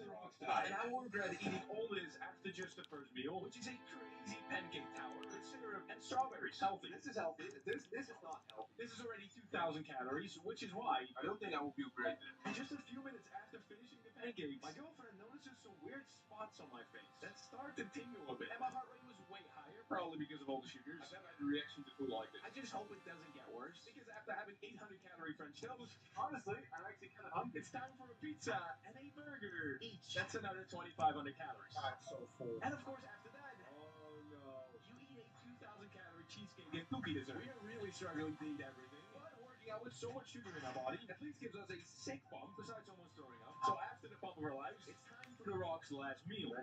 the rock star, and I won't regret eating all this after just the first meal, which is a crazy pancake tower with syrup and strawberries. Healthy. This is healthy. This is not healthy. This is already 2,000 calories, which is why I don't think I will feel great then. And just a few minutes after finishing the pancakes, my girlfriend notices some weird spots on my face that start to tingle a bit, and my heart rate was way higher, probably because of all the sugars. I bet I had a reaction to food like this. I just hope it doesn't get worse, because after having 800-calorie French toast, honestly, I'm actually kind of hungry. It's time for a pizza and a burger each. That's another 2,500 calories. I'm so full. And of course, after that, oh no, you eat a 2,000-calorie cheesecake and cookie dessert. We are really struggling to eat everything, but working out with so much sugar in our body at least gives us a sick bump, besides almost throwing up. So after the pump of our lives, it's time for the Rock's last meal.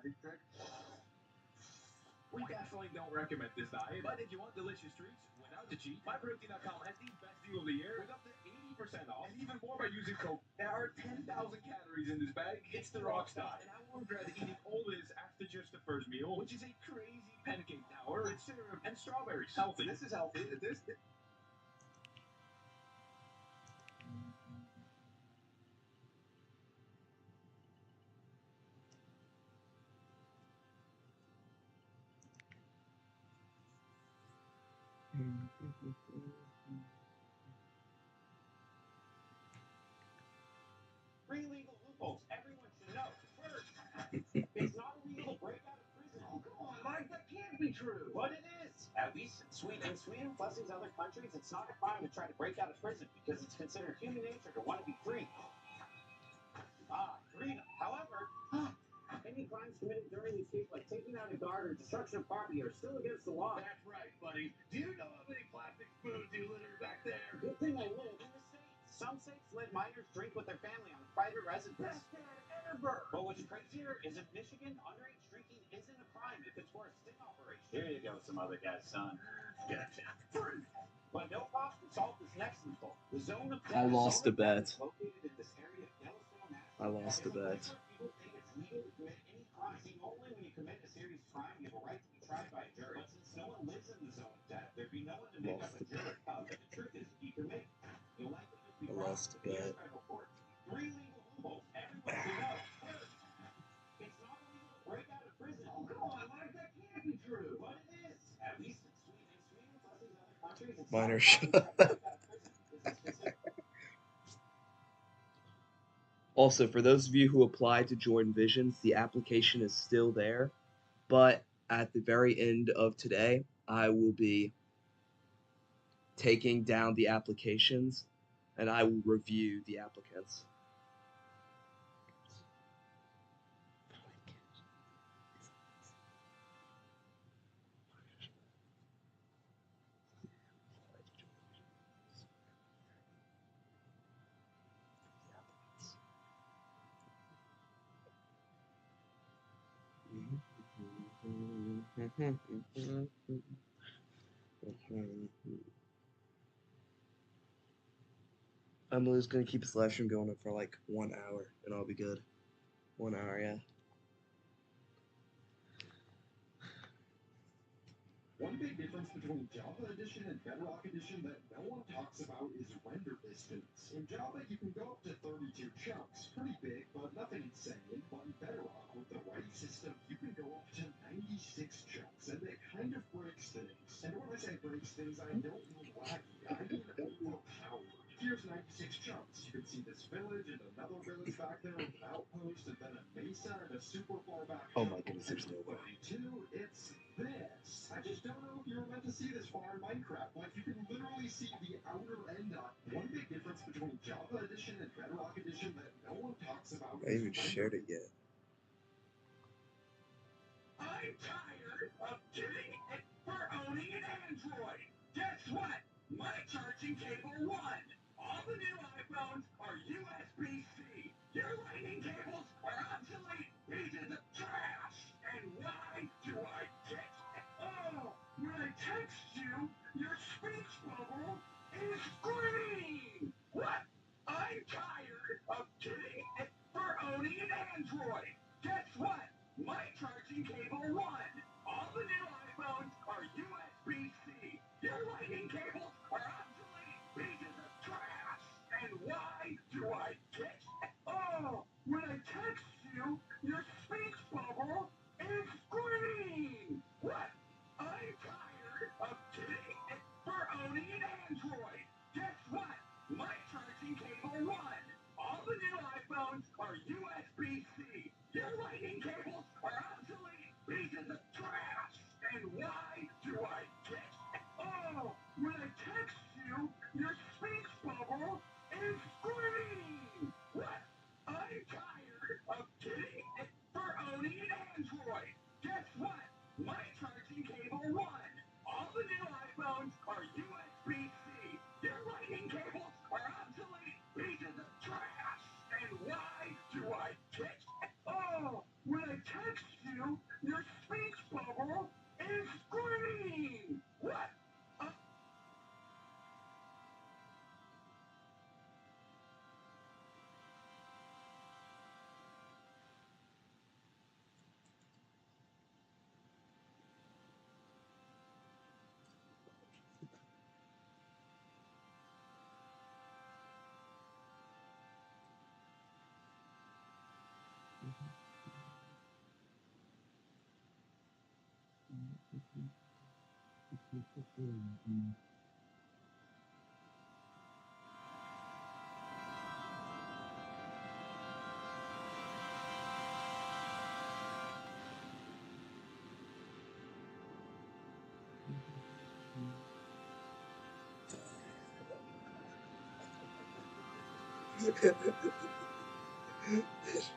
We definitely don't recommend this diet, but if you want delicious treats without the cheat, MyProtein.com has the best deal of the year with up to 80% off, and even more by using code. There are 10,000 calories in this bag. It's the Rock's diet, and I won't regret eating all this after just the first meal, which is a crazy pancake tower with syrup and strawberries. Healthy. This is healthy. This Three legal loopholes everyone should know. First, it's not illegal to break out of prison. Oh, come on, Mike, that can't be true. But it is. At least in Sweden, plus these other countries, it's not a crime to try to break out of prison because it's considered human nature to want to be free. Freedom. However, any crimes committed during the escape, like taking out a guard or destruction of property, are still against the law. That's right, buddy. Do you know how many plastic spoons you littered back there? Good thing I live in the States. Some states let minors drink with their family on a private residence. Best dad ever! But what's crazier is in Michigan, underage drinking isn't a crime if it's for a sting operation. Here you go, some other guy's son. Gotcha. Free. But no cost to solve this next loophole. The zone of I lost a bet. located in this area of Yellowstone National. I lost a bet. People think it's legal to commit any crime. See, only when you commit a serious crime, you have a right to be tried by a jury. But since no one lives in the zone of death, there'd be no one to make up a jury. The truth is, if you commit, you'll likely just be lost a bet. federal court. Three legal loopholes everyone should know. First, it's not illegal to break out of prison. Oh, come on, Mike, that can't be true. But it is. At least in Sweden, plus these other countries, it's Minor not a crime to try to break out of prison because it's considered. Also, for those of you who applied to join Visions, the application is still there, but at the very end of today, I will be taking down the applications, and I will review the applicants. Emily's gonna keep this live stream going for like 1 hour, and I'll be good. 1 hour, yeah. One big difference between Java Edition and Bedrock Edition that no one talks about is render distance. In Java, you can go up to 32 chunks. Pretty big, but nothing insane. But in Bedrock, with the right system, you can go up to 96 chunks, and it kind of breaks things. And when I say breaks things, I don't mean wacky, I mean overpowered. Here's 96 chunks. You can see this village and another village back there with an outpost, and then a mesa and a super far back. Oh my goodness, there's no way. 32, it's this. I just don't know if you were meant to see this far in Minecraft. Like, you can literally see the outer end of one big difference between Java Edition and Bedrock Edition that no one talks about. I haven't shared it yet. I'm tired of getting it for owning an Android. Guess what? My charging cable won. All the new iPhones are USB-C. Your lightning cables are obsolete pieces of trash. And why do I get it? Oh, when I text you, your speech bubble is green. What? I'm tired of getting it for owning an Android. Guess what? My charging cable won. All the new iPhones are USB-C. Your lightning cables are obsolete pieces of trash. And why do I get it? Oh, when I text you, iPhones are USB-C. Your lightning cables are obsolete pieces of trash. And why do I get? Oh, when I text you, your speech bubble is green. What? I'm tired of getting it for owning an Android. Guess what? My charging cable won. All the new iPhones are USB-C. Your lightning cables are obsolete pieces of trash. And why do I get? Oh, when I text you, your speech bubble is green. What?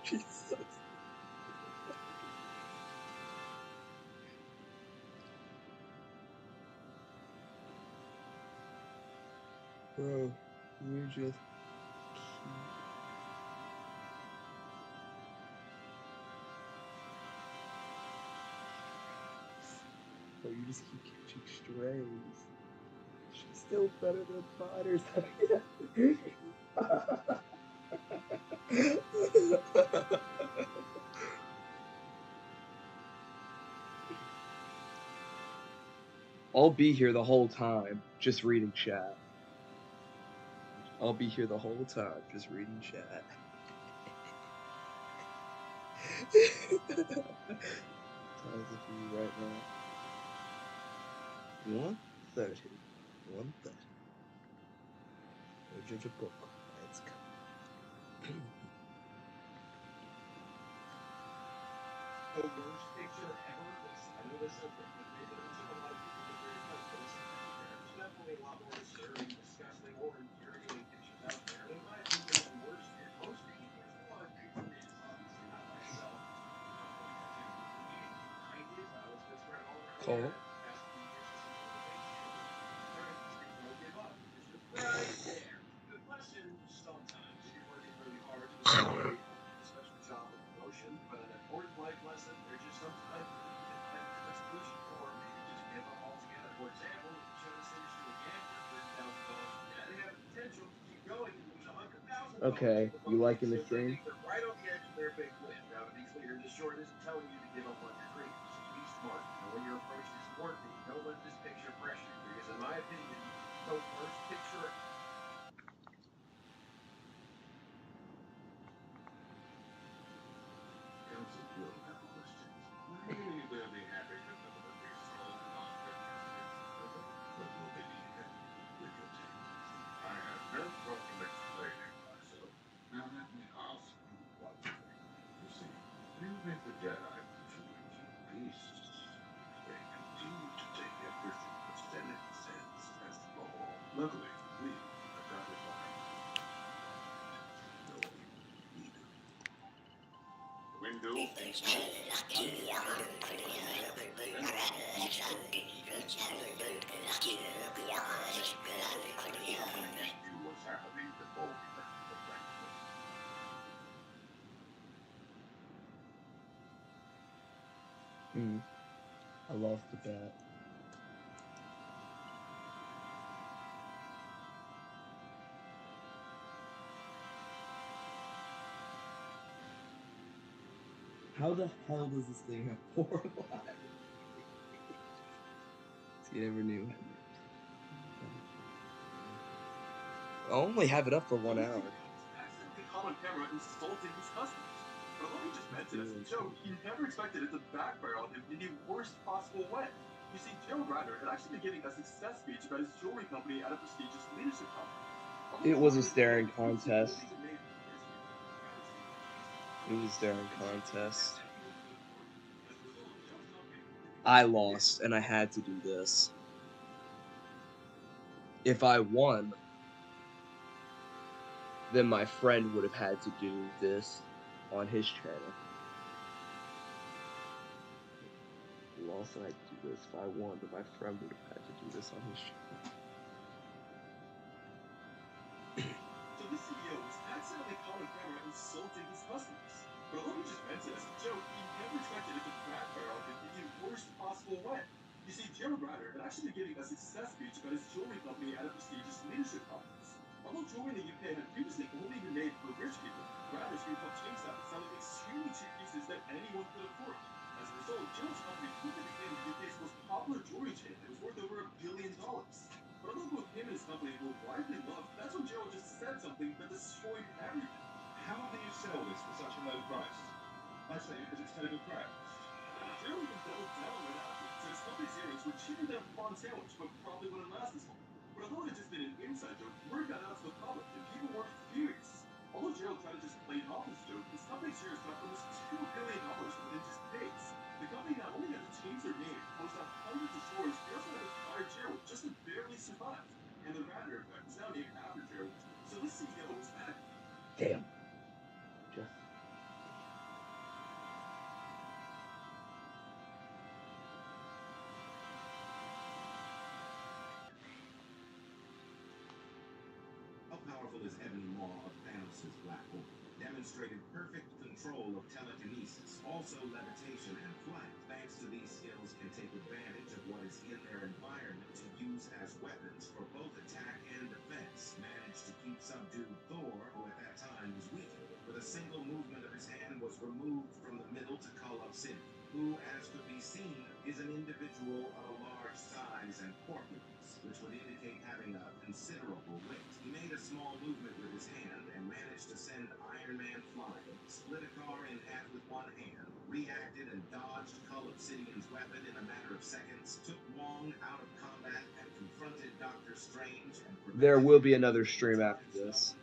Jesus. Bro, you're just cute. Bro, you just keep catching strays. She's still better than fighters. I'll be here the whole time, just reading chat. I'll be here the whole time, just reading chat. Times it for you right now. 1:30. 1:30. We'll judge a book. Let's go. The worst picture ever was, I know this sounds great, but maybe it took a lot of people to figure it out, but there's definitely a lot more scary, disgusting, or infuriating pictures out there. In my opinion, the worst is posting. There's a lot of great stories, obviously not myself. It's been spread all around the Call. internet the past few years as some motivation. Don't give up. It's just right there. The question sometimes, if you're working really hard to a special job or promotion, but an important life lesson, there's just sometimes a solution, or maybe just give up altogether. For example, if you show this industry a gambler $30,000 in debt, they have the potential to keep going and lose $100,000. Okay, you liking the Simply scene? think they're right on the edge of their big win. Now, to be clear, this short isn't telling you to give up on your dreams. Just be smart. Know when your approach isn't working. Don't let this picture pressure you, because in my opinion, the worst picture. Council will have questions. Maybe they'll be happy to know that they solved non-their but will they be happy with your techniques? I have no problem explaining myself. Now let me ask you one thing. You see, you make the Jedi mutually keep peace. They continue to take everything which Senate says as law. Luckily, we have got it behind us. No leader. Window. What's happening before we left the Frankfurt. I lost the bet. How the hell does this thing have 4 lives? You never knew. I only have it up for 1 hour. Accidentally caught on camera insulting his customers. But let me just mention, as a joke, he never expected it to backfire on him in the worst possible way. You see, Joe Reiner had actually been giving a success speech about his jewelry company at a prestigious leadership conference. It was a staring contest. It was during contest. I lost, and I had to do this. If I won, then my friend would have had to do this on his channel. Lost, and I had to do this. If I won, then my friend would have had to do this on his channel. So this CEO was accidentally caught on camera insulting his customers. But although he just meant it as a joke, he never expected it to backfire on him in the worst possible way. You see, Gerald Ryder had actually been giving a success speech about his jewelry company at a prestigious leadership conference. Although jewelry in the UK had previously only been made for rich people, Ryder's group helped change that, selling extremely cheap pieces that anyone could afford. As a result, Gerald's company quickly became the UK's most popular jewelry chain and was worth over $1 billion. But although both him and his company were widely loved, that's when Gerald just said something that destroyed everything. How do you sell this for such a low price? I say it because it's so good crap. Gerald even doubled down right after, so his company's earrings were cheaper than a prawn sandwich, but probably wouldn't last as long. But although it had just been an inside joke, word got out to the public, and people were furious. Although Gerald tried to just play off his joke, his company's shares dropped almost $2 billion within just days. The company not only had to change their name, close down hundreds of stores, they also had to fire Gerald just to barely survive. And the Radar effect is now named after Gerald. So this CEO was mad. Damn. Just. How powerful is Ebony Maw of Thanos' black hole? Demonstrated perfect control of telekinesis, also levitation and flight. Thanks to these skills, can take advantage of what is in their environment to use as weapons for both attack and defense. Managed to keep subdued Thor, who at that time was weak. With a single movement of his hand was removed from the middle to call up City, who, as could be seen, is an individual of a large size and corpulence, which would indicate having a considerable weight. He made a small movement with his hand and managed to send Iron Man flying, split a car in half with one hand, reacted and dodged Cull Obsidian's weapon in a matter of seconds, took Wong out of combat and confronted Doctor Strange and There will be another stream after this.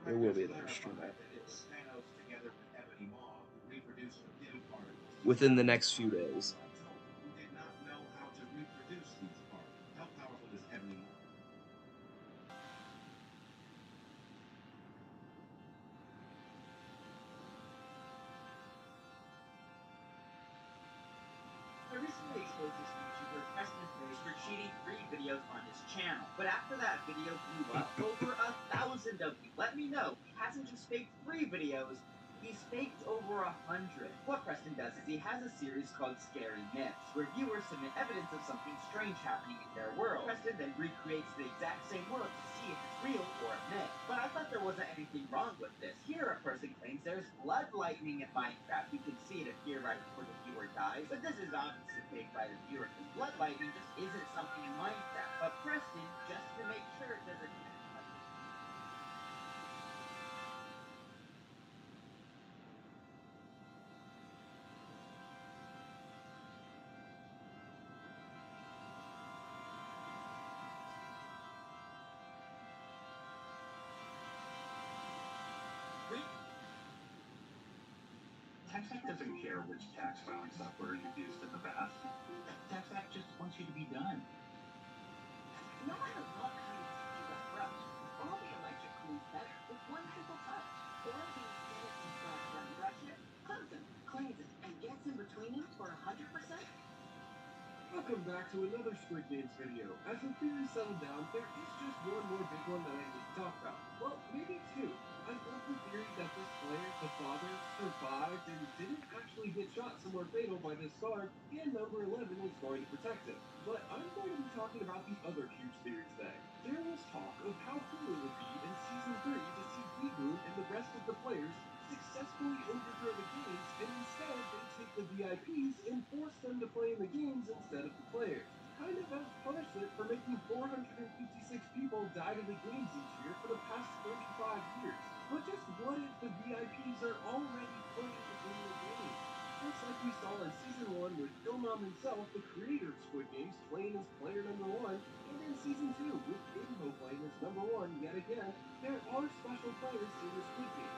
There will be another stream after this. Within the next few days. I recently exposed this YouTuber, Preston Face, for cheating 3 videos on his channel. But after that video blew up, over 1,000 of you let me know he hasn't just faked 3 videos, he's faked over 100. What Preston does is he has a series called Scary Myths, where viewers submit evidence of something strange happening in their world. Preston then recreates the exact same world to see if it's real or a myth. But I thought there wasn't anything wrong with this. Here a person claims there's blood lightning in Minecraft. You can see it appear right before the viewer dies, but this is obviously faked by the viewer, because blood lightning just isn't something in Minecraft. But Preston, just to make sure, does a test like TaxAct doesn't care which tax filing software you've used in the past. TaxAct just wants you to be done. No matter what kind of teeth you got brush, all the electric cleans better with one simple touch. Or the Senate done brush it, cleans it, and gets in between them for 100%. Welcome back to another Squid Games video. As the theory settled down, there is just one more big one that I need to talk about. Well, maybe 2. I love the theory that this player, the father, survived and didn't actually get shot somewhere fatal by this guard, and number 11 was going to protect him. But I'm going to be talking about the other huge theory today. There was talk of how cool it would be in Season 3 to see Boo and the rest of the players successfully overthrow the games, and instead they take the VIPs and force them to play in the games instead of the players. Kind of as punishment for making 456 people die to the games each year for the past 35 years. But just what if the VIPs are already playing in the game? Just like we saw in Season 1 with Ilnam himself, the creator of Squid Games, playing as player number 1, and in Season 2 with Imho playing as number 1 yet again, there are special players in the Squid Games.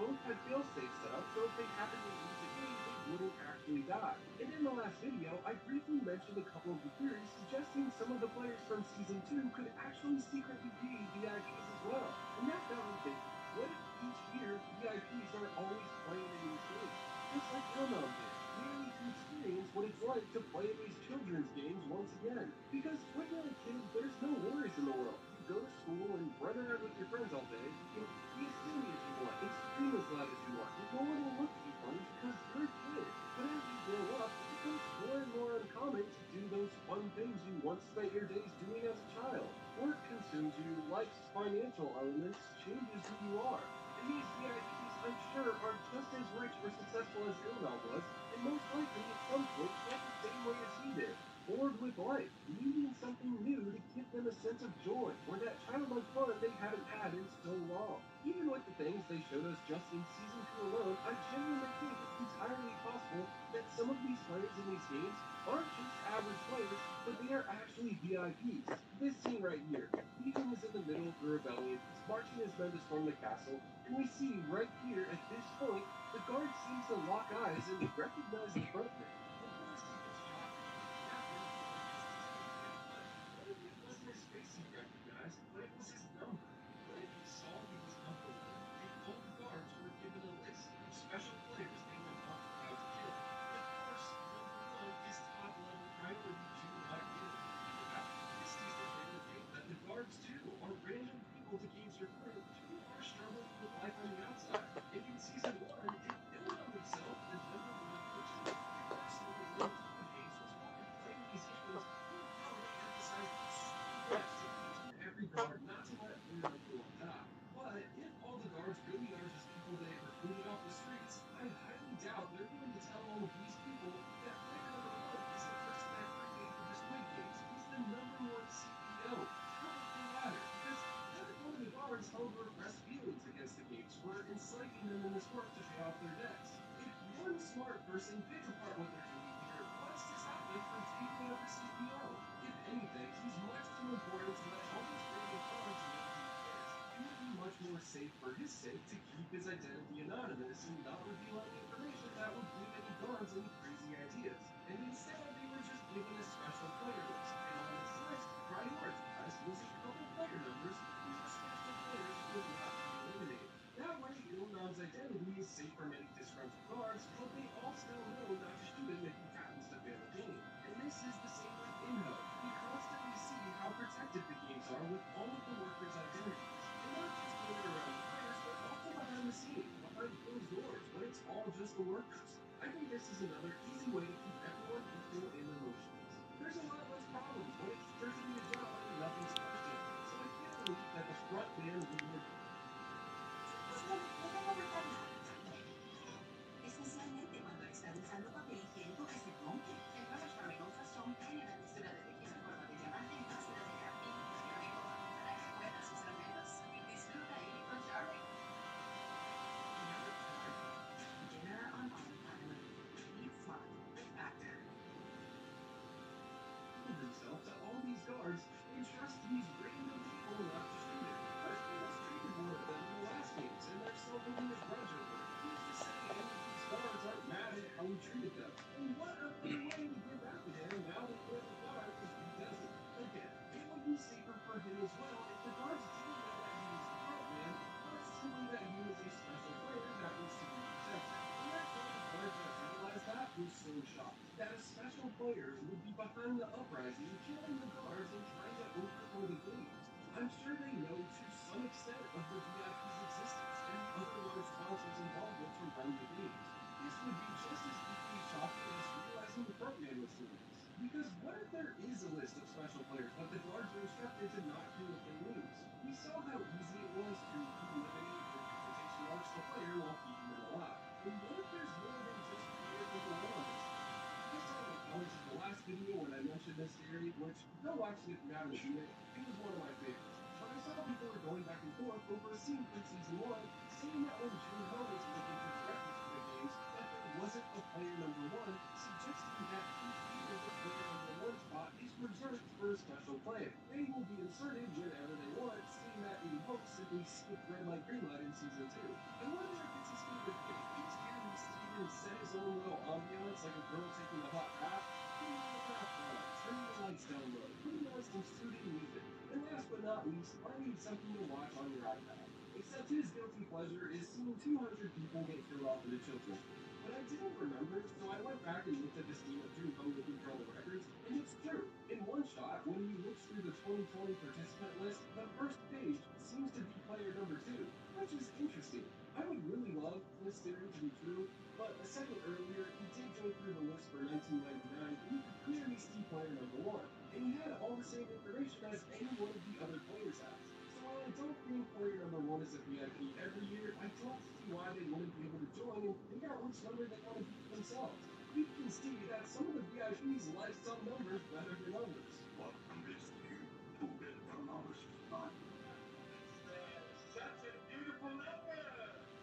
both had fail-safes set up, so if they happened to lose a game, they wouldn't actually die. And in the last video, I briefly mentioned a couple of the theories suggesting some of the players from Season 2 could actually secretly be VIPs as well. And that got me thinking, what if each year VIPs are always playing in these games? Just like Ilmom did, merely to experience what it's like to play in these children's games once again. Because when you're a kid, there's no worries in the world. You go to school and run around with your friends all day. You can be as silly as you want and scream as loud as you want. And no one will look at you funny because you're a kid. But as you grow up, it becomes more and more uncommon to do those fun things you once spent your days doing as a child. Work consumes you, life's financial elements changes who you are. And these VIPs, I'm sure, are just as rich or successful as Ilmel was, and most likely at some point felt the same way as he did. Bored with life, needing something new to give them a sense of joy, or that childlike fun they haven't had in so long. Even with the things they showed us just in Season 2 alone, I genuinely think it's entirely possible that some of these players in these games aren't just average players, but they are actually VIPs. This scene right here, Ethan is in the middle of the rebellion, he's marching his men to storm the castle, and we see right here at this point, the guard seems to lock eyes and recognize the frontman. Of course, he gets shot. What if it wasn't his face he recognized, but it was his number? What if he saw he was number one, and all the guards were given a list of special players they were not allowed to kill? And of course, number one is top-level priority to not kill. Think about it. This season they revealed that the guards, too, are random people the games recruit who are struggling with life on the outside. And in Season 1, it Ilmo himself, the number one coach, the person who linked the games was walking playing these games, you know they emphasized so much to each and every guard not to let player number one die. But if all the guards really are just people they recruited off the streets, I highly doubt they're going to tell all of these people that player number one is the person that created the Squid Games. He's the number one CEO. How about the latter? Because what if one of the guards held repressed feelings against the games for enslaving them in this work to pay off their debts? If one smart person picks apart what they're doing here, what's to stop them from taking over CEO? If anything, he's much too important to let all these random guards know who he is. It would be much more safe for his sake to keep his identity anonymous and not reveal any information that would give any guards any crazy ideas. And instead, they were just given a special player list. And on this list, prioritized was a couple player numbers whose special players would not be eliminated. That way, Ilnom's identity is safe from any disgruntled guards, but they all still know not to shoot him if he happens to fail a game. And this is the same with Inho. We constantly see how protected the games are with all of the workers' identities. And not just when they're around the players, but also behind the scenes, behind closed doors, when it's all just the workers. I think this is another easy way to keep everyone equal and emotionless. There's a lot less problems when it's just a new job and nothing's questioned. So I can't believe that the front man would work. Especialmente cuando estás usando papel higiénico que se rompe. Entonces, las son tienen la textura de tejido en forma de diamante y fáciles de crafting. Qué rico, para que puedas usar menos. Disfruta y con Charlie. Dinner on autopilot. Eat smart with Factor. Himself to all these guards and trust these random people not to shoot him. What if he mistreated one of them in the last games and they're still holding his grudge over it? Who's to say any of these guards aren't mad at how he treated them? And what a better way to get back at him now that he never died if he doesn't? Again, it would be safer for him as well if the guards didn't know that he was the front man, but simply that he was a special player that was to be protected. And that's why the guards that realized that were so shocked. That a special player would be behind the uprising, killing the guards and trying to overthrow the games. I'm sure they know to some extent of the VIP's existence and other large sponsors' involvement to run the games. This would be just as equally shocking as realizing the frontman was doing this. Because what if there is a list of special players, but the guards are instructed to not kill if they lose? We saw how easy it was to eliminate or deportation marks the player while keeping them alive. And what if there's more than just player number one on this? I saw in the comments of the last video when I mentioned this theory, which go watch it if you haven't seen it. It was one of my favorites. But I saw people were going back and forth over a scene from Season 1 saying that when Junho was looking for directors for the games, that there wasn't a player number one, suggesting that each year the player number one spot is reserved for a special player. They will be inserted whenever they want, seeing that in hopes that basically skipped red light, green light in season 2. I wonder if it's his favorite thing. Each year we see him set his own little ambiance, like a girl taking a hot bath, putting on the bath water, turning the lights down low, putting on some soothing music, and last but not least, finding something to watch on your iPad. Except his guilty pleasure is seeing 200 people get killed off in a children's movie. But I didn't remember, so I went back and looked at the Steam of Dream looking for all the records, and it's true. In one shot, when you look through the 2020 participant list, the first page seems to be player number 2, which is interesting. I would really love this theory to be true, but a second earlier, he did go through the list for 1999, and you could clearly see player number 1, and he had all the same information as any one of the other players has. So while I don't think player number 1 is a VIP every year, I don't see why they wouldn't be able to join and figure out which number they want to be for themselves. You can see that some of the VIPs like some numbers better than others. What convinced you to get anonymous tonight? Such a beautiful number!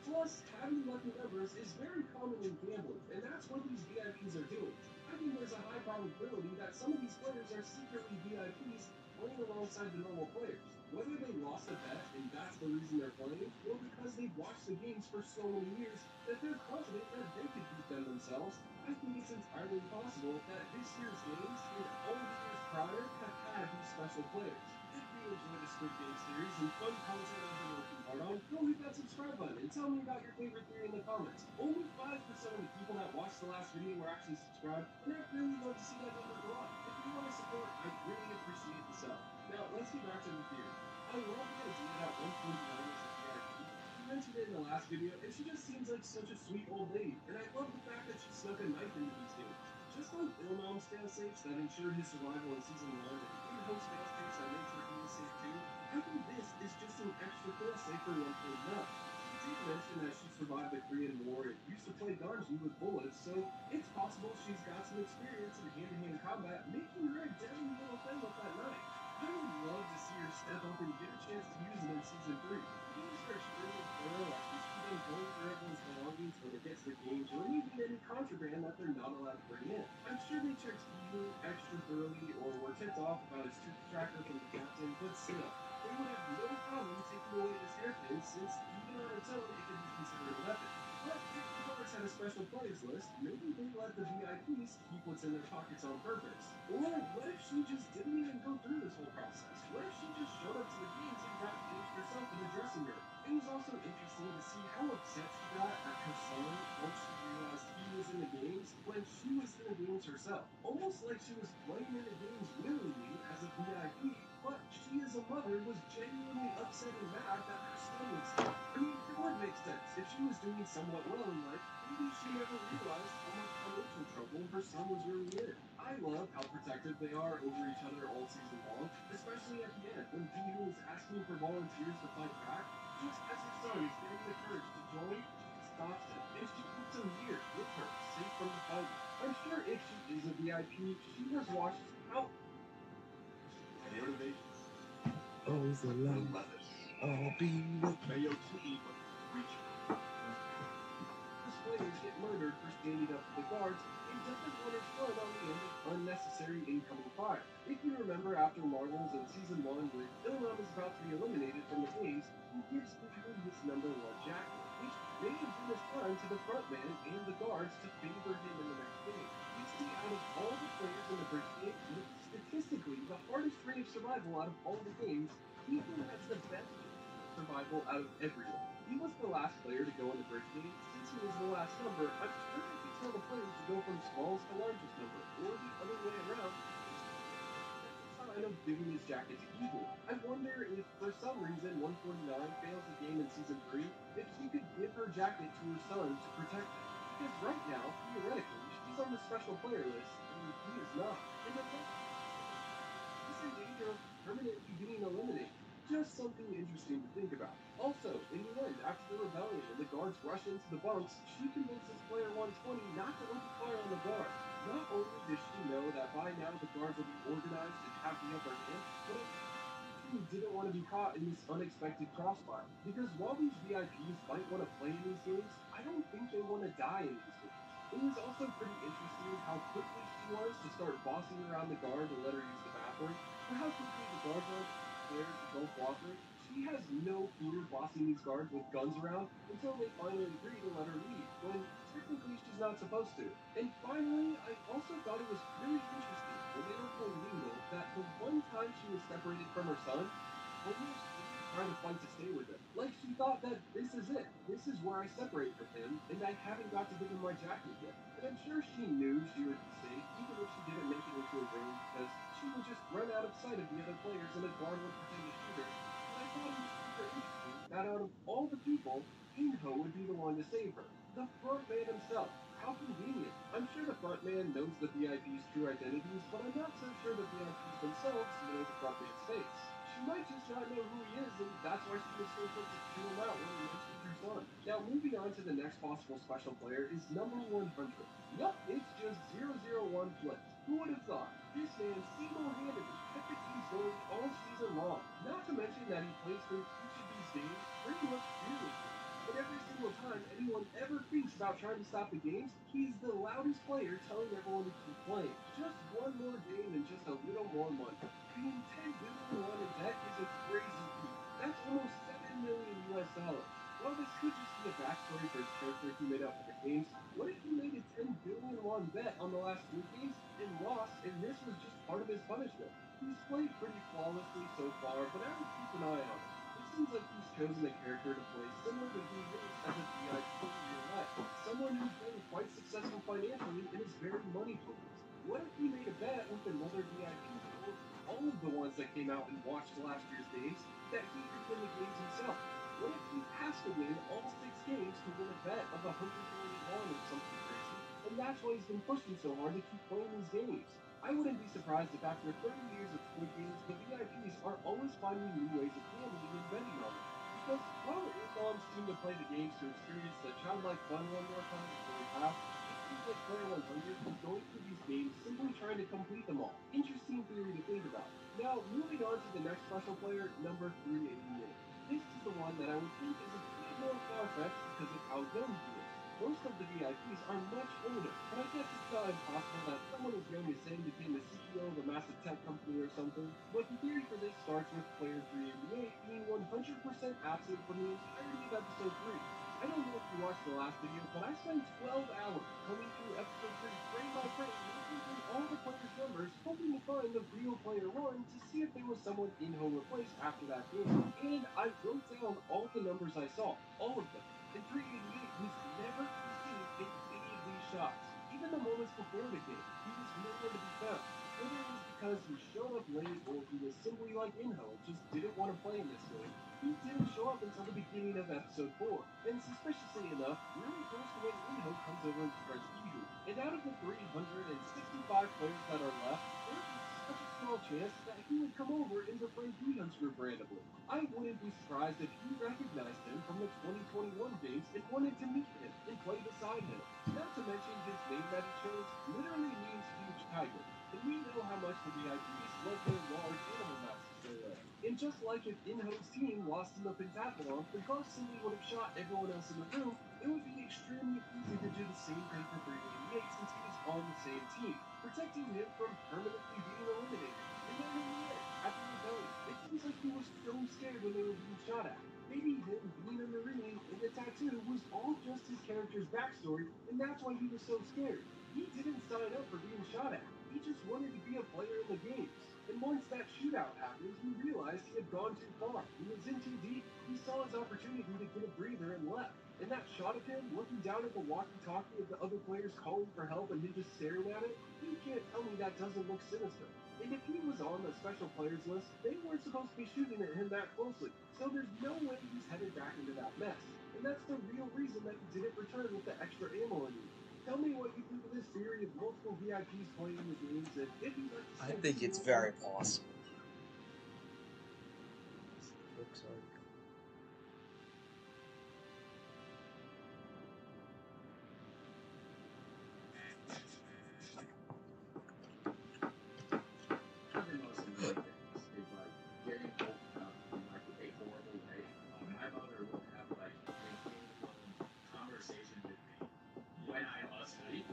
Plus, having lucky numbers is very common in gambling, and that's what these VIPs are doing. I think there's a high probability that some of these players are secretly VIPs playing alongside the normal players. Whether they lost a bet and that's the reason they're playing, or because they've watched the games for so many years that they're confident that they could beat them themselves, I think it's entirely possible that this year's games and all the years prior have had these special players. If you enjoy the Squid Game series and fun content I've been working hard on, go hit that subscribe button and tell me about your favorite theory in the comments. Only 5% of the people that watched the last video were actually subscribed, and I'd really love to see that number go up. If you want to support, I'd really appreciate the sub. Now, let's get back to the theory. I love the idea that 149 is a VIP. She mentioned it in the last video, and she just seems like such a sweet old lady, and I love the fact that she snuck a knife into these games. Just like Ilnom's fail-safes that ensured his survival in Season 1, and Inho's fail-safes that made sure he was safe too, I think this is just an extra fail-safe for 149. She did mention that she survived the Korean War and used to play Ganji with bullets, so it's possible she's got some experience in hand-to-hand combat, making her a deadly little thing with that knife. I would love to see her step up and get a chance to use it in Season 3. Games are extremely thorough as we see them going through everyone's belongings when it gets to the games, removing any contraband that they're not allowed to bring in. I'm sure they checked Ihu extra thoroughly or were tipped off about his tooth tracker from the captain, but still, they would have no problem taking away this hairpin since even on its own it could be considered a weapon. But if the guards had a special players list, maybe they let the VIPs keep what's in their pockets on purpose. Or what if she just didn't even go through this whole process? What if she just showed up to the games and got changed herself in the dressing room? It was also interesting to see how upset she got at her son once she realized he was in the games when she was in the games herself. Almost like she was playing in the games willingly as a VIP, but she as a mother was genuinely upset and mad that her son was there. I mean, it would make sense. If she was doing somewhat well in life, maybe she never realized how much financial trouble her son was really in. I love how protective they are over each other all season long, especially at the end when Ihu is asking for volunteers to fight back. Just as her son is getting the courage to join, she stops him and she keeps him here with her, safe from the fight. I'm sure if she is a VIP, she has watched how motivations. Oh, the love. I'll be with Mayo team reach. This players get murdered for standing up to the guards and doesn't want his son on the end of unnecessary incoming fire. If you remember after Marvels in Season 1 when Ilnom is about to be eliminated from the games, he gives Ihu his number 1 jacket, which may have been a sign to the front man and the guards to favor him in the next game. You see, out of all the players in the bridge game, with statistically the hardest rate of survival out of all the games, Ihu has the best survival out of everyone. He was the last player to go in the bridge game. Since he was the last number, I'm sure he could tell the players to go from smallest to largest number, or the other way around. Sign of giving his jacket to Ihu. I wonder if, for some reason, 149 fails the game in Season 3, if she could give her jacket to her son to protect him. Because right now, theoretically, she's on the special player list, and he is not. And the he's in danger of permanently being eliminated. Just something interesting to think about. Also, in the end, after the rebellion and the guards rush into the bunks, she convinces player 120 not to open fire on the guard. Not only does she know that by now the guards will be organized and have the upper hand, but she didn't want to be caught in this unexpected crossfire. Because while these VIPs might want to play in these games, I don't think they want to die in these games. It was also pretty interesting how quickly she was to start bossing around the guard to let her use the bathroom, or how quickly the guards on players who don't cooperate, She has no fear bossing these guards with guns around until they finally agree to let her leave, when technically she's not supposed to. And finally, I also thought it was really interesting when they were playing Mingle that the one time she was separated from her son, almost didn't try to fight to stay with him. Like she thought that this is it. This is where I separate from him, and I haven't got to give him my jacket yet. And I'm sure she knew she would be safe, even if she didn't make it into a room, because she would just run out of sight of the other players and a guard would pretend to shoot her. But I thought it was super interesting that out of all the people, Inho would be the one to save her. The front man himself. How convenient. I'm sure the front man knows the VIP's true identities, but I'm not so sure the VIPs themselves know the front man's face. She might just not know who he is, and that's why she was so quick to chew him out when he mentioned her son. Now, moving on to the next possible special player is number 100. Yup, it's just 001 Flipped. Who would have thought? This man single-handedly kept the games going all season long. Not to mention that he plays through each of these games pretty much fearlessly. But every single time anyone ever thinks about trying to stop the games, he's the loudest player telling everyone to keep playing. Just one more game and just a little more money. Being 10 billion won in debt is a crazy feat. That's almost 7 million US dollars. While this could just be a backstory for his character he made up for the games, what if he made a 10 billion won bet on the last 3 games and lost, and this was just part of his punishment? He's played pretty flawlessly so far, but I would keep an eye on him. It seems like he's chosen a character to play similar to who he is as a VIP in real life. Someone who's been quite successful financially and is very money focused. What if he made a bet with another VIP, or all of the ones that came out and watched last year's games, that he could win the games himself? What if he has to win all 6 games to win a bet of 100 million won or something crazy? And that's why he's been pushing so hard to keep playing these games. I wouldn't be surprised if after 30 years of Squid Games, the VIPs are always finding new ways of gambling and betting on them. Because while the real moms seem to play the games to experience the childlike fun one more time before we pass, it seems like Player 100 is going through these games simply trying to complete them all. Interesting theory to think about. Now, moving on to the next special player, number 388. This is the one that I would think is a bit more far-fetched because of how young he is. Most of the VIPs are much older, but I guess it's not impossible that someone as young as him became the CEO of a massive tech company or something. But the theory for this starts with player 388 being 100% absent from the entirety of episode 3. I don't know if you watched the last video, but I spent 12 hours combing through episode 3 frame by frame, looking through all the players' numbers, hoping to find the real player 1 to see if there was someone Inho replaced after that game. And I wrote down all the numbers I saw, all of them. And 388 was never received in any of these shots. Even the moments before the game, he was nowhere to be found. Whether it was because he showed up late or he was simply like Inho and just didn't want to play in this game, he didn't show up until the beginning of episode 4. And suspiciously enough, really close to when Inho comes over and befriends Ihu. And out of the 365 players that are left, there's such a small chance that he would come over and befriend Ihu's group randomly. I wouldn't be surprised if he recognized him from the 2021 games and wanted to meet him and play beside him. Not to mention his name that he chose literally means huge tiger. And we know how much the VIPs love their large animal masks they wear. And just like if Inho's team lost in the pentathlon, the guard simply would have shot everyone else in the room, it would be extremely easy to do the same thing for 388 since he was on the same team, protecting him from permanently being eliminated. And then in the end, at the rebellion, it seems like he was so scared when they were being shot at. Maybe him being a Marine and the tattoo was all just his character's backstory, and that's why he was so scared. He didn't sign up for being shot at. He just wanted to be a player in the games. And once that shootout happened, he realized he had gone too far. He was in too deep. He saw his opportunity to get a breather and left. And that shot of him looking down at the walkie-talkie of the other players calling for help and him just staring at it, you can't tell me that doesn't look sinister. And if he was on the special players list, they weren't supposed to be shooting at him that closely. So there's no way he's headed back into that mess. And that's the real reason that he didn't return with the extra ammo in him. Tell me what you think of this theory of multiple VIPs playing the games, and if you'd like to see I think it's very possible. Oops, sorry. One of the most annoying things is like getting old enough in like a horrible way. My mother would have like a full-blown conversation with me when I'm asleep,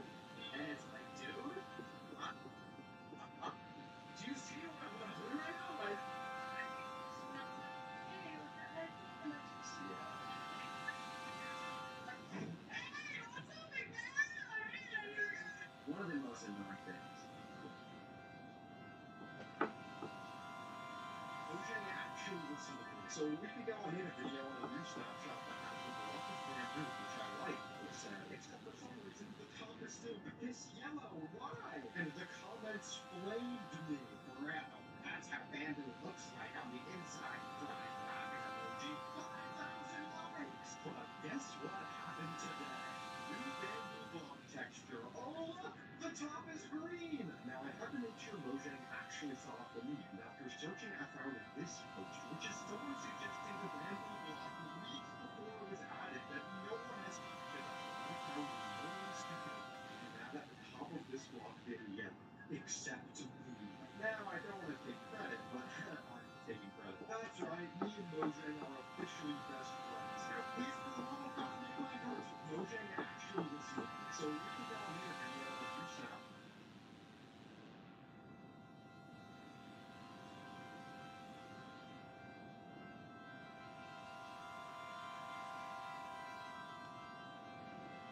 and it's like, dude, do you see what I'm doing right now? Like, So we can go on in a video on a new snapshot that has the block of bamboo, which I like. Except for some reason the top is still this yellow. Why? And the comments flamed me. Bravo. That's how bamboo looks like on the inside. Drive laughing emoji. 5,000 likes. But guess what happened today? New bamboo block texture. Oh look! The top is green! Now I had to make sure Mojang actually saw the meme. After searching, I found this post, which is someone suggesting the bamboo block weeks before it was added that no one has talked about. I found no one speaking of it, and now that the top of this block been yellow, except me. Now I don't want to take credit, but I'm taking credit. That's right, me and Mojang are officially best friends. Now please for the love of God make my endorsement. Mojang actually listened to me, so we can go on in a video of your snap.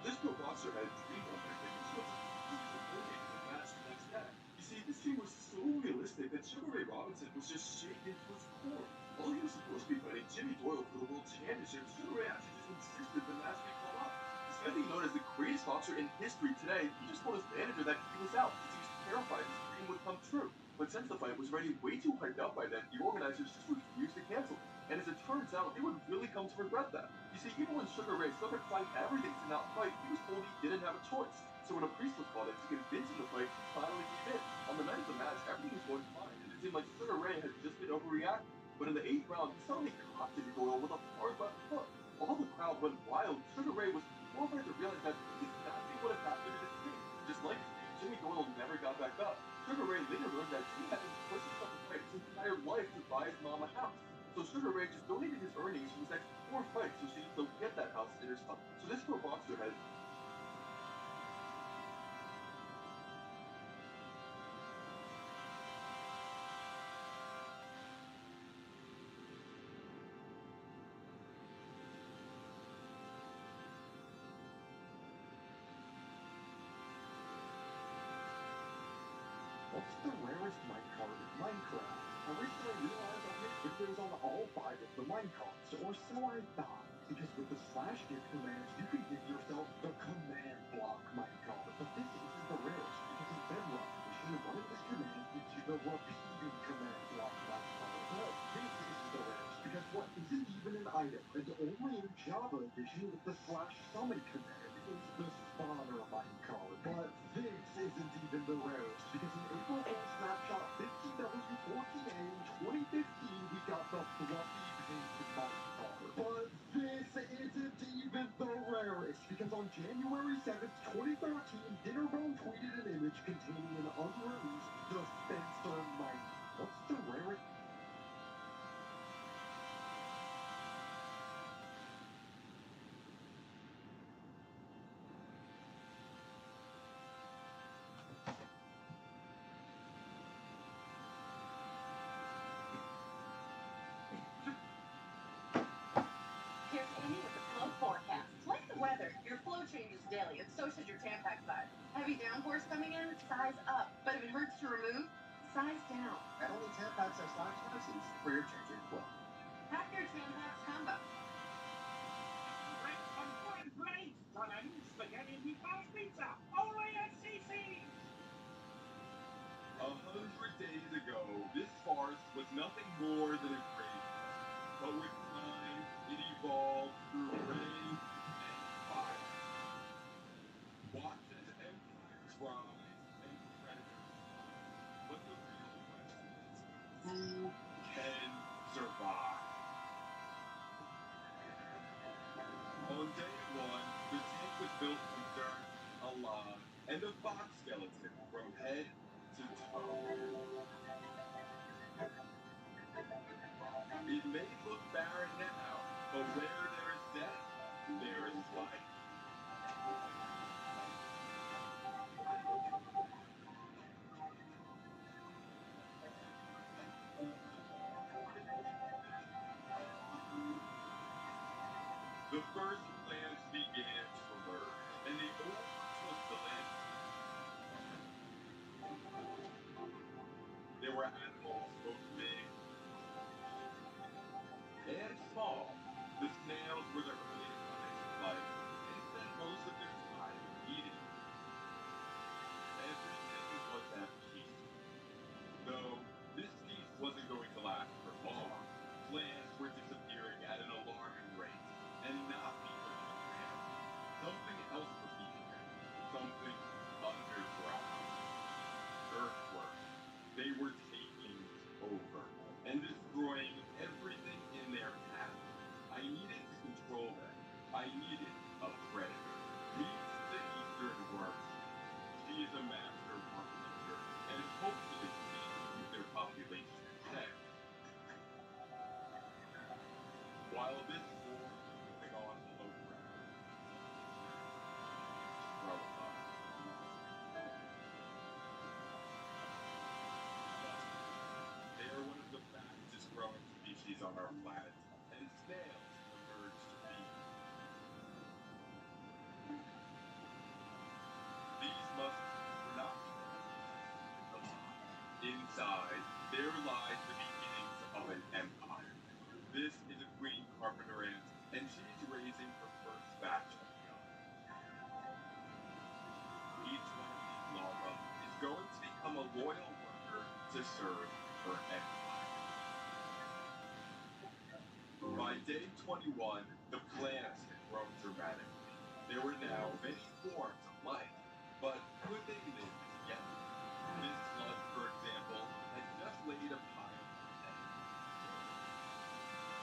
This boxer had dreamed of it, and this was supporting the match the next day. You see, this team was so realistic that Sugar Ray Robinson was just shaken to his core. Although he was supposed to be fighting Jimmy Doyle for the World Championship, Sugar Ray actually just insisted the match be called up. Despite being known as the greatest boxer in history today, he just told his manager that he was out because he was terrified his dream would come true. But since the fight was already way too hyped up by then, the organizers just refused to cancel it. And as it turns out, they would really come to regret that. You see, even when Sugar Ray still kept trying everything to not fight, he was told he didn't have a choice. So when a priest was called in to convince him to fight, he finally gave in. On the night of the match, everything was going fine, and it seemed like Sugar Ray had just been overreacting. But in the 8th round, he suddenly caught Jimmy Doyle with a hard left hook. All the crowd went wild. Sugar Ray was horrified to realize that exactly what had happened to his team. Just like his team, Jimmy Doyle never got back up. Sugar Ray later learned that Jimmy had been pushing himself to fight his entire life to buy his mom a house. So Sugar Ray just donated his earnings from his next 4 fights so she can still get that house in her son. So this pro boxer had What's the rarest minecart in Minecraft? I recently realized I make videos on all 5 of the minecarts, or so I thought. Because with the /gift commands, you can give yourself the command block minecart. But this isn't the rarest, because in Bedrock Edition, running this command gives you the repeating command block minecart. But this isn't the rarest, because what isn't even an item, and only in Java Edition with the /summon command, is the spawner minecart. But this isn't even the rarest, because in April Fool's Snapshot 15W14A in 2015, we got the fluffy pink minecart. But this isn't even the rarest, because on January 7th, 2013, Dinnerbone tweeted an image containing an unreleased dispenser mine. What's the rarest? Here's Amy with the flow forecast. Like the weather, your flow changes daily, and so should your Tampax size. Heavy downpours coming in, size up. But if it hurts to remove, size down. And only Tampax have 5 sizes for your changing flow. Pack your Tampax combo. Spaghetti and meatballs pizza, only at CC's! 100 days ago, this farce was nothing more than a craze. But with time, it evolved through rain and fire. Watch as empires rise and predators fall. But the real question is, who can survive? On day 1, the tank was built from dirt, a log, and a box skeleton from head to toe. It may look barren now, but where there is death, there is life. The first plants began to emerge, and they overtook the land. There were animals both big and small. The snails were the earliest on life and spent most of their time eating. Everything was at peace. Though this peace wasn't going to last for long. Plants were disappearing at an alarming rate, and not because of the man. Something else was eating them. Something underground. Earthworms. They were taking over and destroying everything in their path. I needed to control them. I needed a predator. Meet the eastern worm. She is a master worm hunter and hopefully can keep their population in check. While this war was going on below ground, grow up. They are one of the fastest growing species on our planet, and snails emerged to feed. These muscles were not the only tests. Inside, there lies the beginnings of an empire. This is a queen carpenter ant, and she's raising her first batch of young. Each one of these larvae is going to become a loyal worker to serve her empire. By day 21, the plants had grown dramatically. There were now many forms of life, but could they live together? This slug, for example, had just laid a pile of eggs.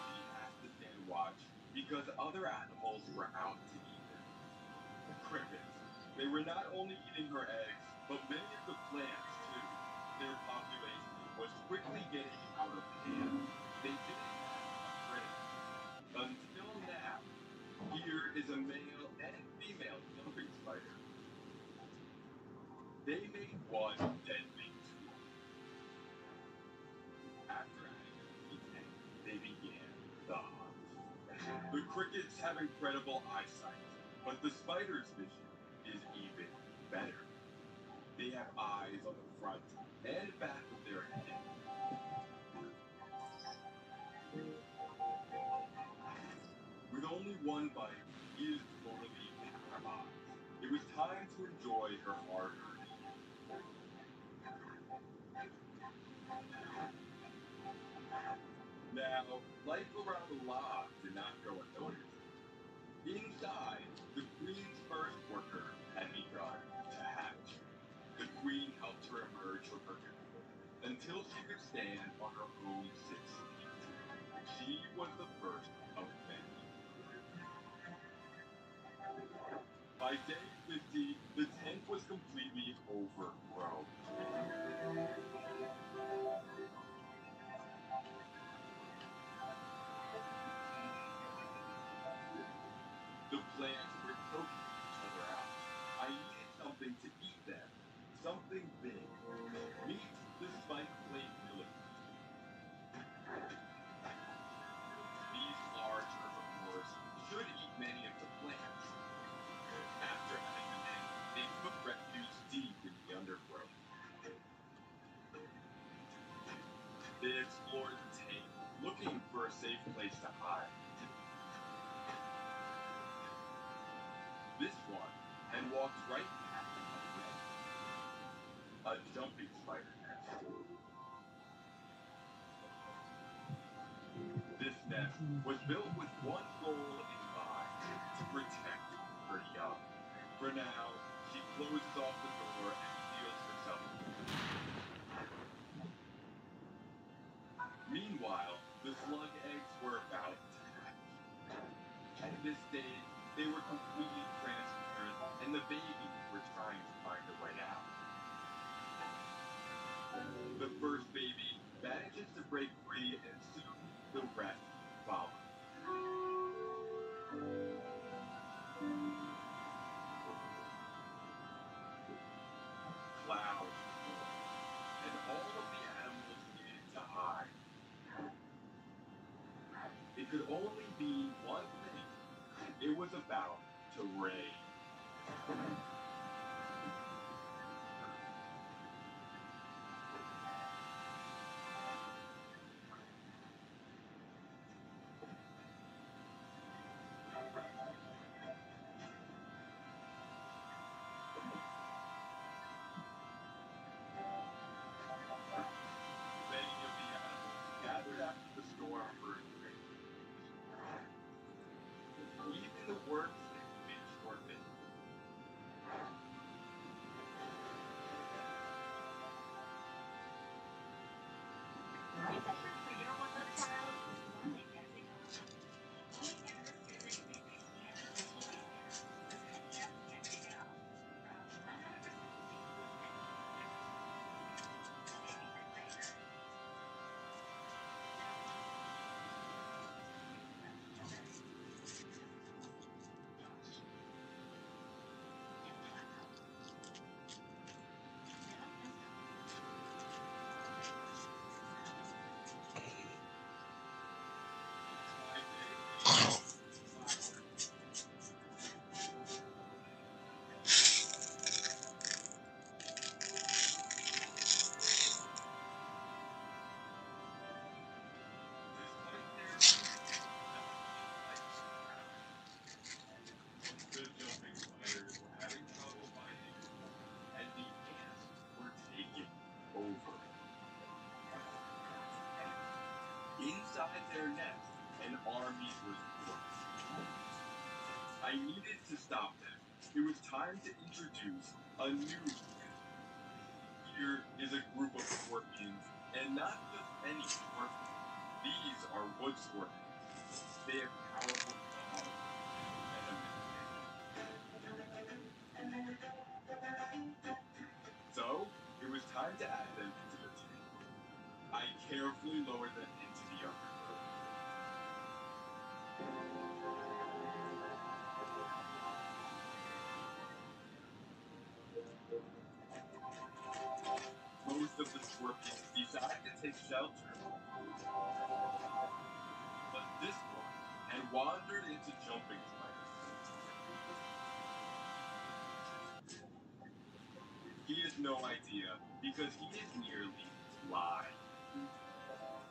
She has to stand watch because other animals were out to eat them. Crickets. They were not only eating her eggs, but many of the plants too. Their population was quickly getting out of hand. They didn't have a predator. Until now. Here is a male and female jumping spider. They made one deadly tool. After adding them to the tank, they began the hunt. The crickets have incredible eyesight, but the spider's vision is even better. They have eyes on the front and back of their head. With only one bite, he is totally paralyzed. It was time to enjoy her hard-earned youth. Now, life around the log did not go unnoticed. Inside, the queen's first worker had begun to hatch. The queen helped her emerge from her cocoon until she could stand on her own 6 feet. She was the first of many. By day 50, the tank was completely overgrown. The plants were choking each other out. I needed something to eat them. Something big. Meet the spike plate millipede. These large herbivores should eat many of the plants. After adding them in, they took refuge deep in the undergrowth. They explored the tank, looking for a safe place to hide. This one had walked right past a jumping spider nest. This nest was built with one goal in mind, to protect her young. For now, she closes off the door and seals herself. Meanwhile, the slug eggs were about to hatch. At this stage, they were completely transparent, and the babies were trying to find a way out. The first baby manages to break free, and soon the rest follow. Clouds formed, and all of the animals needed to hide. It could only be one thing. It was about to rain. probably the worst fish scorpion. The jumping spiders were having trouble finding food, and the ants were taking over. Inside their nest, an army was forming. I needed to stop them. It was time to introduce a new friend. Here is a group of scorpions, and not just any scorpion. These are wood scorpions. They have powerful claws and venomous venom. So, it was time to add them into the tank. I carefully lowered them into the undergrowth. Most of the scorpions decided to take shelter, but this one had wandered into jumping spiders. He has no idea because he is nearly blind.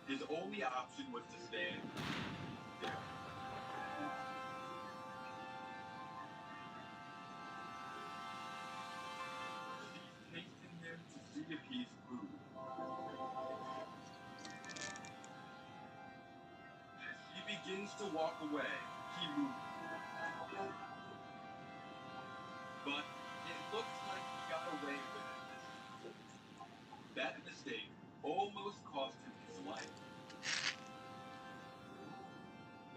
His only option was to stand still. She's tasting him to see if he's food. As she begins to walk away, he moves. But it looks like he got away with it this time. That mistake almost cost him his life.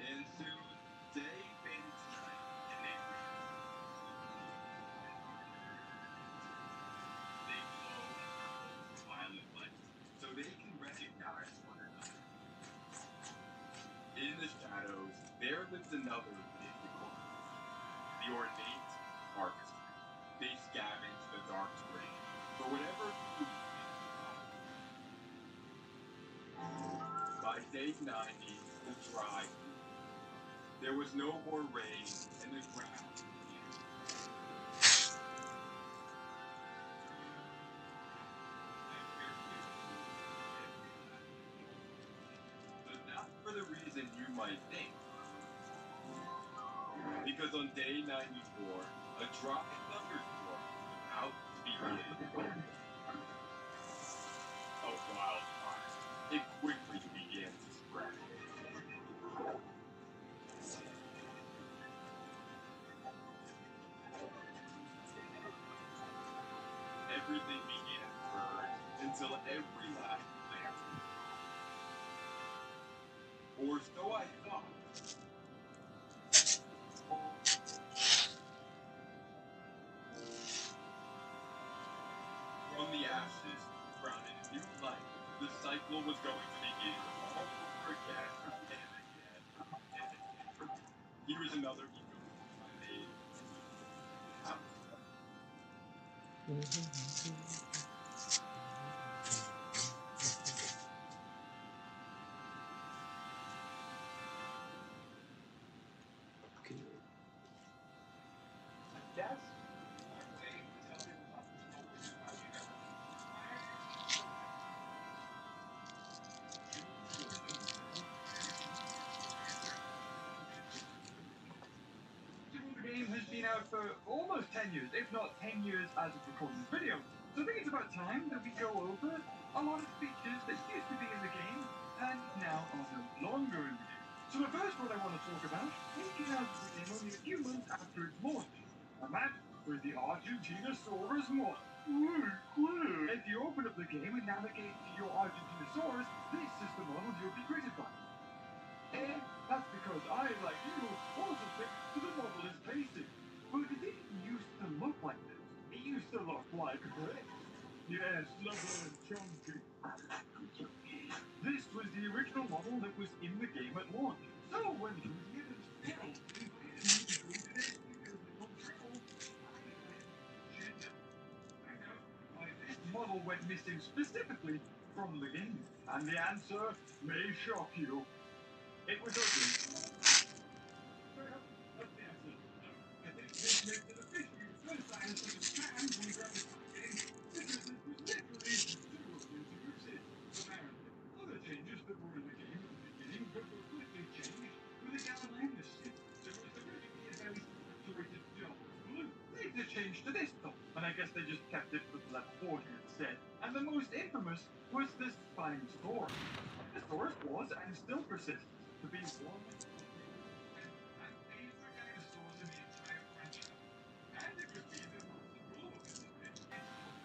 And soon, day faded to night, and they realized they glow with violet light, so they can recognize one another. In the shadows, there lives another big group, the ornate harvesters. They scavenge the dark terrain for whatever food they can find. By day 90, the dry season. There was no more rain, and the ground began to but not for the reason you might think. Because on day 94, a dry thunderstorm was about to begin. A wildfire. It quickly began to spread. Everything began to burn until every last plant. Or so I thought. From the ashes, sprouted a new life. The cycle was going to begin all over again and again and again. Here is another ecosystem I made. House. Okay. Yes. One way to tell people about this book is how you know. The game has been out for almost 10 years, if not 10 years as of recording this video. So I think it's about time that we go over a lot of features that used to be in the game and now are no longer in the game. So the first one I want to talk about is came only a few months after its launch, and that was the Argentinosaurus model. If you open up the game and navigate to your Argentinosaurus, this is the model you'll be greeted by. And that's because I, like you, also think that the model is basic. But it didn't used to look like this. It used to look like this. Yes, lovely and chunky. This was the original model that was in the game at launch. So when he was given skills, he invited me to go to this because they don't travel. Why this model went missing specifically from the game. And the answer may shock you. It was ugly. Straight up, that's the answer. I think this makes it officially the first dinosaur in Japan from graphic game because it was literally too ugly to use it. Apparently, other changes that were in the game at the beginning were quickly changed with a Galileo skin. There was originally a very saturated dark blue. Later changed to this though, and I guess they just kept it with level 40 instead. And the most infamous was the Spinosaurus. Spinosaurus was and still persists to be one of the favorite dinosaurs in the entire franchise. And it would be the most beloved of it.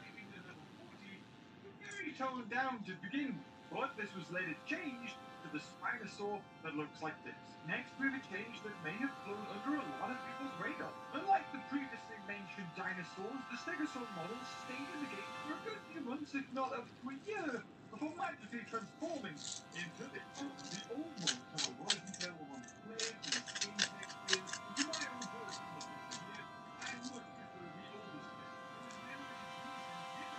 Maybe the level 40 was very toned down to begin with, but this was later changed to the Spinosaur that looks like this. Next, we have a change that may have flown under a lot of people's radar. Unlike the previously mentioned dinosaurs, the Stegosaur model stayed in the game for a good few months, if not up to a year, before magically transforming into this. The old ones have a lot of detail on the legs and skin textures. To my own personal opinion here, I much prefer the older stuff. There was never any reason given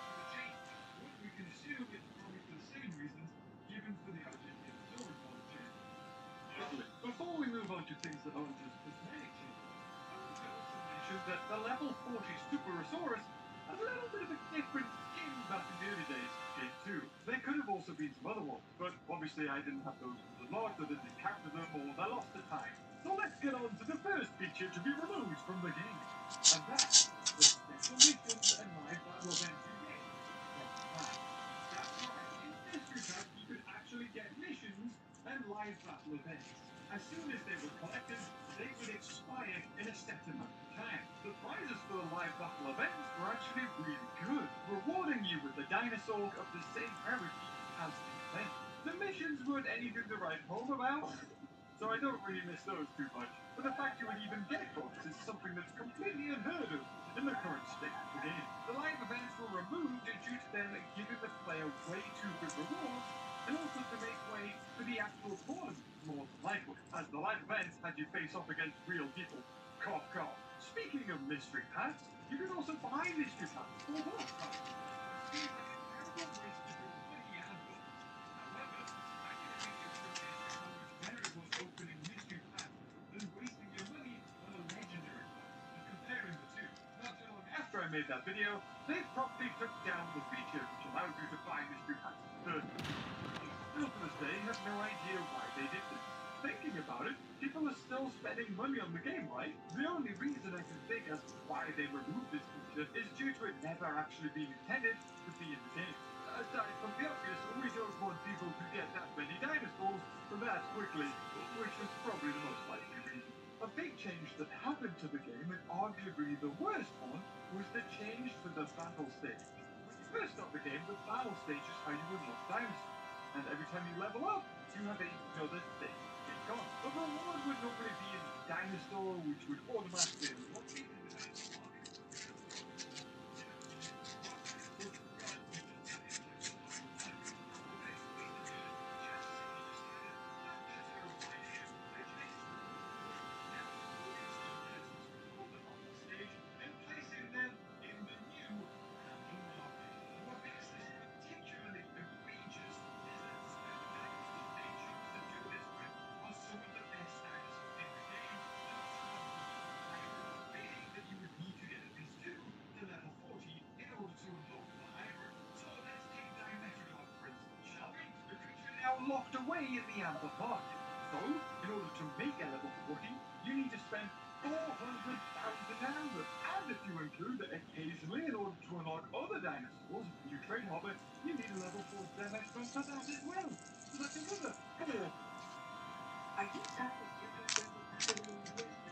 for the change, but we can assume it's probably for the same reasons given for the Argentinosaurus model change. Before we move on to things that aren't just cosmetic changes, I want to also mention that the level 40 Superosaurus has a little bit of a different skin back in the early days. It too. There could have also been some other ones, but obviously I didn't have those unlocked or didn't encounter them or I lost the time. So let's get on to the first feature to be removed from the game. And that's the special missions and live battle events you get from the pack. That's right, in Mystery Pack you could actually get missions and live battle events. As soon as they were collected, they would expire in a set amount of time. The prizes for the live battle events were actually really good, rewarding you with a dinosaur of the same rarity as the event. The missions weren't anything to write home about, so I don't really miss those too much. But the fact you would even get books is something that's completely unheard of in the current state of the game. The live events were removed due to them giving the player way too good rewards, and also to make way for the actual tournament, more than likely, as the live events had you face off against real people. Cough, cough. Speaking of mystery packs, you can also buy mystery packs for boss packs. It seems like a terrible waste of your money and books. However, I can only appreciate how much better it was opening mystery packs than wasting your money on a legendary pack. And comparing the two, not too long after I made that video, they promptly took down the feature which allowed you to buy mystery packs first. Still to this day, have no idea why they did this. Thinking about it, people are still spending money on the game, right? The only reason I can think as to why they removed this feature is due to it never actually being intended to be in the game. Aside from the obvious, we don't want people to get that many dinosaurs that quickly, which was probably the most likely reason. A big change that happened to the game, and arguably the worst one, was the change to the battle stage. When you first start the game, the battle stage is how you unlock dinosaurs. And every time you level up, you have another stage to take on. The reward would normally be a dinosaur, which would automatically unlock it in the dinosaur market. And placing them in the new battle market. What makes this particularly egregious is that the special dinosaurs they chose to do this with are some of the best dinosaurs in the game, and are some of the hybrids, meaning that you would need to get at least 2 to level 40 in order to unlock the hybrid. So let's take Dimetrodon for instance, shall we? The creature is now locked away in the amber market. So, in order to make a level 40, you need to spend 400,000 amber. And if you include that occasionally, in order to unlock other dinosaurs, you trade hobbits, you need a level 4 Dimetrodon for that as well. So that's another 4. Are you tired of your people happening with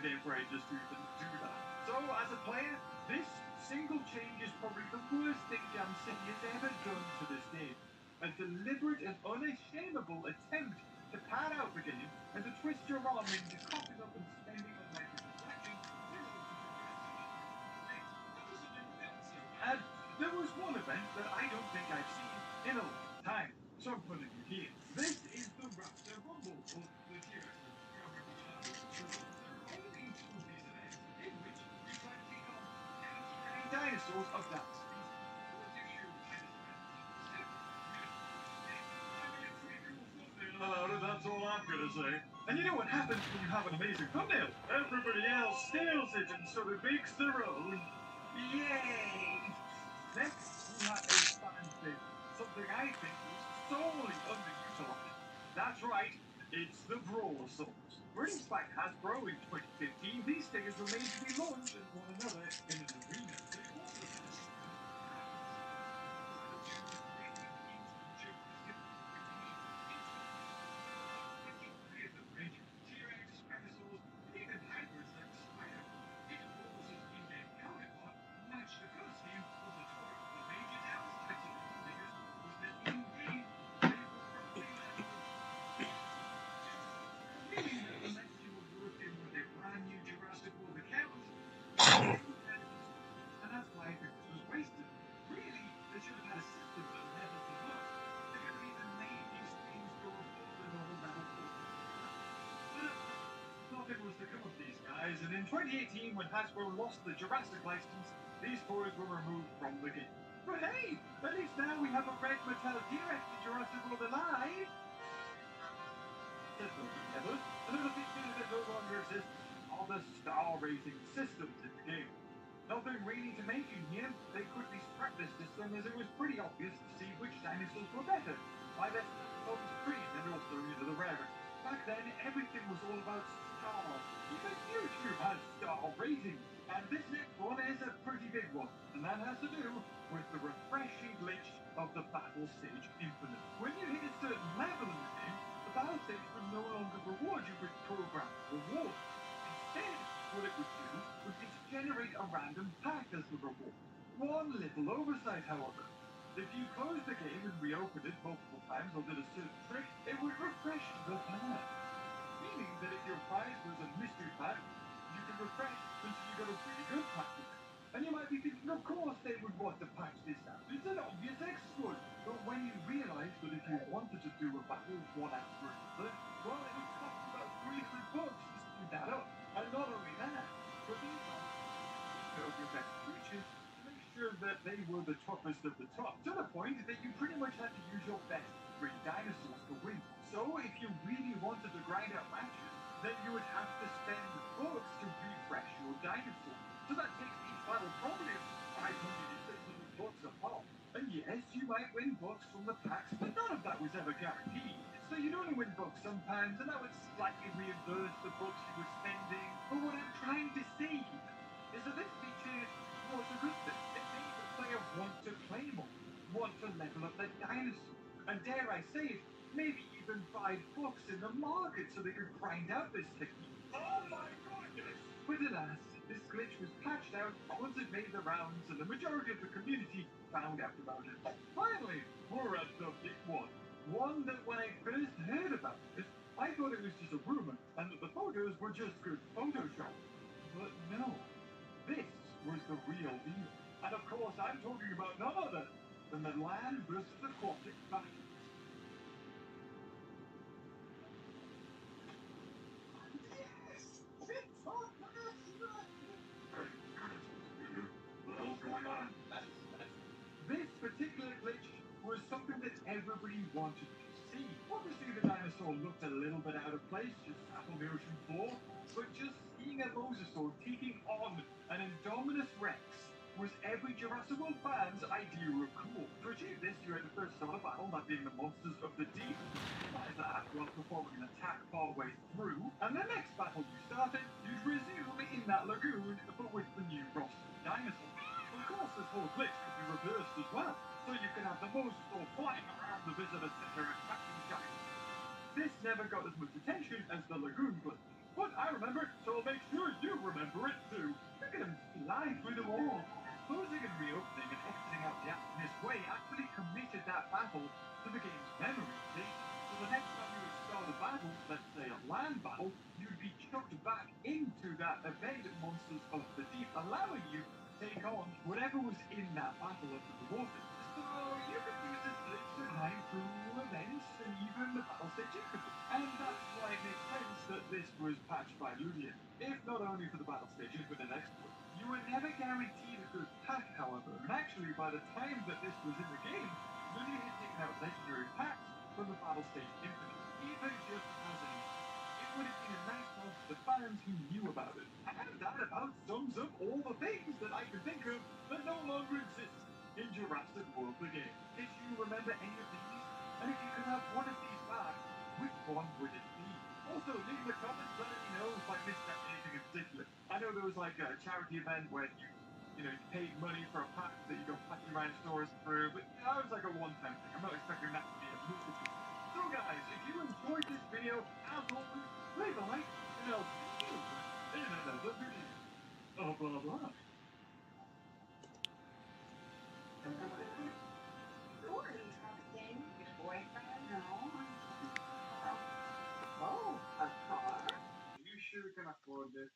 they afraid just to even do that. So, as a player, this single change is probably the worst thing Jam City has ever done to this game. A deliberate and unashamable attempt to pad out the game and to twist your arm into coughing up and spending on microtransactions. And there was one event that I don't think I've seen in a long time. So I'm putting it here. This is the Raptor Rumble, or the TRX. There are only two of these events in which we try to take on any dinosaurs of that species. That's all I'm gonna say. And you know what happens when you have an amazing thumbnail? Everybody else steals it and sort of makes their own. Yay! Next, we have a fan thing. Something I think is solely underutilized. That's right, it's the Brawler Swords. Released by Hasbro in 2015, these figures were made to be launched at one another in an arena. They also and that's why I think this was wasted. Really, they should have had a system that levels them up. They could have even made these things go above the normal level. But nothing was to come of these guys, and in 2018, when Hasbro lost the Jurassic license, these toys were removed from the game. But hey, at least now we have a red metal T-Rex in Jurassic World Alive. Another feature that no longer exists are the star rating systems in the game. Nothing really to mention here. They quickly scrapped this system as it was pretty obvious to see which dinosaurs were better. By their thumbs green and also the rarer. Back then, everything was all about stars. Even YouTube has star ratings. And this next one is a pretty big one. And that has to do with the refreshing glitch of the Battle Stage Infinite. When you hit a certain level in the game, the Battle Stage would no longer reward you with programmed rewards. Instead, what it would do would be to generate a random pack as the reward. One little oversight, however. If you closed the game and reopened it multiple times or did a certain trick, it would refresh the pack. Meaning that if your prize was a mystery pack, you could refresh until you got a really good pack with it. And you might be thinking, of course they would want to patch this out. It's an obvious exploit. But when you realize that if you wanted to do a battle one after another, well, it would cost about $300 to speed that up. And not only that, but these are your best creatures to make sure that they were the toughest of the tough, to the point that you pretty much had to use your best 3 dinosaurs to win. So if you really wanted to grind out matches, then you would have to spend bucks to refresh your dinosaur. So that takes each battle probably $500 to $600 a pop. And yes, you might win bucks from the packs, but none of that was ever guaranteed. So you'd only win bucks sometimes, and that would slightly reimburse the bucks you were spending. But what I'm trying to say here is that this feature was a good thing. It made the player want to play more, want to level up their dinosaur, and dare I say it, maybe even buy books in the market so they could grind out this technique. Oh my goodness! But alas, this glitch was patched out once it made the rounds and the majority of the community found out about it. Finally, we're at the big one. One that when I first heard about it, I thought it was just a rumor and that the photos were just good Photoshop. But no, this was the real deal. And of course, I'm talking about none other than the land versus aquatic battle. This particular glitch was something that everybody wanted to see. Obviously, the dinosaur looked a little bit out of place, just sat on the ocean floor, but just seeing a mosasaur taking on an Indominus Rex was every Jurassic World fan's idea of cool. To achieve this, you had to first start a battle, that being the monsters of the deep. Realize that while performing an attack partway through, and the next battle you started, you'd resume in that lagoon, but with the new roster dinosaur. Of course, this whole glitch could be reversed as well, so you can have the mosasaur flying around the visitor center attacking giants. This never got as much attention as the lagoon glitch. But I remember, so I'll make sure you remember it too. Look at him fly through the wall. Closing and reopening and exiting out the app in this way actually committed that battle to the game's memory, see? So the next time you would start a battle, let's say a land battle, you'd be chucked back into that event Monsters of the Deep, allowing you to take on whatever was in that battle under the water. So you could use this glitch to climb through events and even the battle stage increments. And that's why it makes sense that this was patched by Ludian. If not only for the battle stages with an exploit. You were never guaranteed a good pack, however, and actually by the time that this was in the game, Ludian had taken out legendary packs from the battle stage infinite. Even just as an it would have been a nice nod to the fans who knew about it. And that about sums up all the things that I can think of that no longer exist in Jurassic World the game. Did you remember any of these? And if you could have one of these back, which one would it be? Also, leave in the comments letting me know if I missed out anything in particular. I know there was like a charity event where you paid money for a pack that you got Packy Ranch stores through, but that was like a one-time thing. I'm not expecting that to be a multiple. So guys, if you enjoyed this video, as always, leave a like, and I'll see you in another video. Blah blah blah. Who are you trusting? Your boyfriend? No. Oh, a car? You sure can afford this?